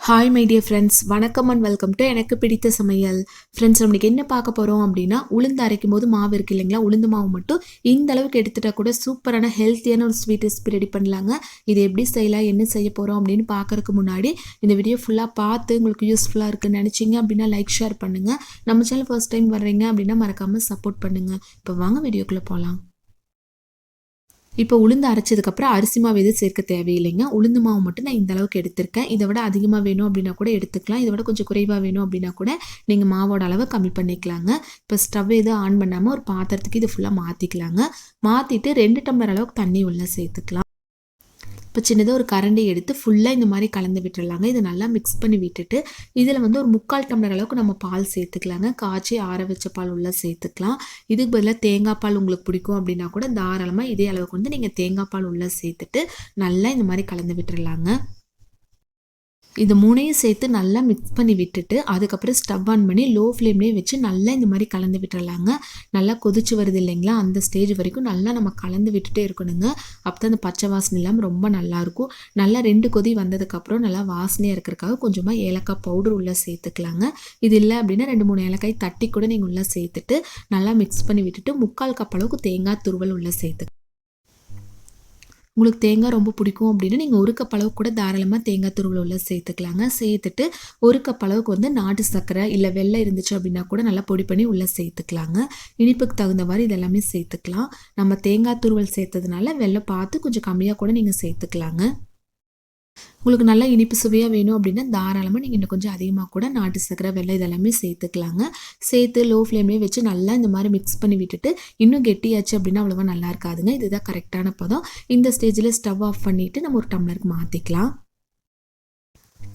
Hi my dear friends, வணக்கம் and welcome to எனக்கு பிடித்த சமையல். ஃப்ரெண்ட்ஸ், நம்மளுக்கு என்ன பார்க்க போகிறோம் அப்படின்னா, உளுந்து அரைக்கும் போது மாவு இருக்குது இல்லைங்களா, உளுந்து மாவு மட்டும் இந்த அளவுக்கு எடுத்துட்டா கூட சூப்பரான ஹெல்த்தியான ஒரு ஸ்வீட் ரெசிபி ரெடி பண்ணலாங்க. இது எப்படி செய்யலாம், என்ன செய்ய போகிறோம் அப்படின்னு பார்க்கறதுக்கு முன்னாடி இந்த வீடியோ ஃபுல்லாக பார்த்து உங்களுக்கு யூஸ்ஃபுல்லாக இருக்குன்னு நினச்சிங்க அப்படின்னா லைக் ஷேர் பண்ணுங்கள். நம்ம சேனல் ஃபர்ஸ்ட் டைம் வர்றீங்க அப்படின்னா மறக்காமல் சப்போர்ட் பண்ணுங்கள். இப்போ வாங்க வீடியோக்குள்ளே போகலாம். இப்போ உளுந்து அரைச்சதுக்கப்புறம் அரிசி மாவு எதுவும் சேர்க்க தேவையில்லைங்க. உளுந்து மாவு மட்டும் நான் இந்த அளவுக்கு எடுத்திருக்கேன். இதை விட அதிகமாக வேணும் அப்படின்னா கூட எடுத்துக்கலாம். இதை விட கொஞ்சம் குறைவாக வேணும் அப்படின்னா கூட நீங்கள் மாவோட அளவை கம்மி பண்ணிக்கலாங்க. இப்போ ஸ்டவ் எதுவும் ஆன் பண்ணாமல் ஒரு பாத்திரத்துக்கு இது ஃபுல்லாக மாற்றிக்கலாங்க. மாற்றிட்டு 2 டம்ளர் அளவுக்கு தண்ணி உள்ளே சேர்த்துக்கலாம். இப்போ சின்னதாக ஒரு கரண்டி எடுத்து ஃபுல்லாக இந்த மாதிரி கலந்து விட்டுடலாங்க. இதை நல்லா மிக்ஸ் பண்ணி விட்டுட்டு இதில் வந்து ஒரு 3/4 டம்ளர் அளவுக்கு நம்ம பால் சேர்த்துக்கலாங்க. காய்ச்சி ஆற வச்ச பால் உள்ளே சேர்த்துக்கலாம். இதுக்கு பதிலாக தேங்காய் பால் உங்களுக்கு பிடிக்கும் அப்படின்னா கூட தாராளமாக இதே அளவுக்கு வந்து நீங்கள் தேங்காய் பால் உள்ளே சேர்த்துட்டு நல்லா இந்த மாதிரி கலந்து விட்டுடலாங்க. இது 3ஐயும் சேர்த்து நல்லா மிக்ஸ் பண்ணி விட்டுட்டு அதுக்கப்புறம் ஸ்டவ் ஆன் பண்ணி லோ ஃப்ளேம்லேயே வச்சு நல்லா இந்த மாதிரி கலந்து விட்டுறலாங்க. நல்லா கொதிச்சு வருது இல்லைங்களா, அந்த ஸ்டேஜ் வரைக்கும் நல்லா நம்ம கலந்து விட்டுட்டே இருக்கணுங்க. அப்போ தான் அந்த பச்சை வாசனை இல்லாமல் ரொம்ப நல்லாயிருக்கும். நல்லா 2 கொதி வந்ததுக்கப்புறம் நல்லா வாசனையாக இருக்கிறதுக்காக கொஞ்சமாக ஏலக்காய் பவுடர் உள்ளே சேர்த்துக்கலாங்க. இது இல்லை அப்படின்னா 2-3 ஏலக்காய் தட்டி கூட நீங்கள் உள்ளே சேர்த்துட்டு நல்லா மிக்ஸ் பண்ணி விட்டுட்டு 3/4 கப் அளவுக்கு தேங்காய் துருவல் உள்ளே சேர்த்து, உங்களுக்கு தேங்காய் ரொம்ப பிடிக்கும் அப்படின்னா நீங்கள் 1 கப் அளவுக்கு கூட தாராளமாக தேங்காய் துருவல் உள்ள சேர்த்துக்கலாங்க. சேர்த்துட்டு 1 கப் அளவுக்கு வந்து நாட்டு சர்க்கரை இல்லை வெல்லம் இருந்துச்சு அப்படின்னா கூட நல்லா பொடி பண்ணி உள்ளே சேர்த்துக்கலாங்க. இனிப்புக்கு தகுந்த மாதிரி இதெல்லாமே சேர்த்துக்கலாம். நம்ம தேங்காய் துருவல் சேர்த்ததுனால வெல்லம் பார்த்து கொஞ்சம் கம்மியாக கூட நீங்கள் சேர்த்துக்கலாங்க. உங்களுக்கு நல்லா இனிப்பு சுவையாக வேணும் அப்படின்னா தாராளமாக நீங்கள் இன்னும் கொஞ்சம் அதிகமாக கூட நாட்டு சர்க்கரை வெல்லம் இதெல்லாமே சேர்த்துக்கலாங்க. சேர்த்து லோ ஃப்ளேம்லேயே வச்சு நல்லா இந்த மாதிரி மிக்ஸ் பண்ணி விட்டுட்டு இன்னும் கெட்டியாச்சு அப்படின்னா அவ்வளோவா நல்லா இருக்காதுங்க. இதுதான் கரெக்டான பதம். இந்த ஸ்டேஜில் ஸ்டவ் ஆஃப் பண்ணிவிட்டு நம்ம ஒரு டம்ளருக்கு மாற்றிக்கலாம்.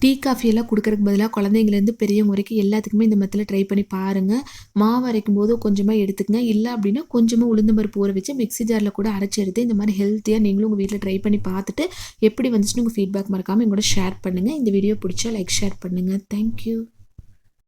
டீ காஃபியெல்லாம் கொடுக்கறதுக்கு பதிலாக குழந்தைங்கலேருந்து பெரியவங்க வரைக்கும் எல்லாத்துக்குமே இந்த மெத்தடில் ட்ரை பண்ணி பாருங்கள். மாவு அரைக்கும் போது கொஞ்சமாக எடுத்துக்கங்க. இல்லை அப்படின்னா கொஞ்சமாக உளுந்து பருப்பு ஊற வச்சு மிக்ஸி ஜாரில் கூட அரைச்சி எடுத்து இந்த மாதிரி ஹெல்த்தியாக நீங்களும் உங்கள் வீட்டில் ட்ரை பண்ணி பார்த்துட்டு எப்படி வந்துச்சுன்னு உங்கள் ஃபீட்பேக் மறக்காமல் எங்களோட ஷேர் பண்ணுங்கள். இந்த வீடியோ பிடிச்சா லைக் ஷேர் பண்ணுங்கள். தேங்க்யூ.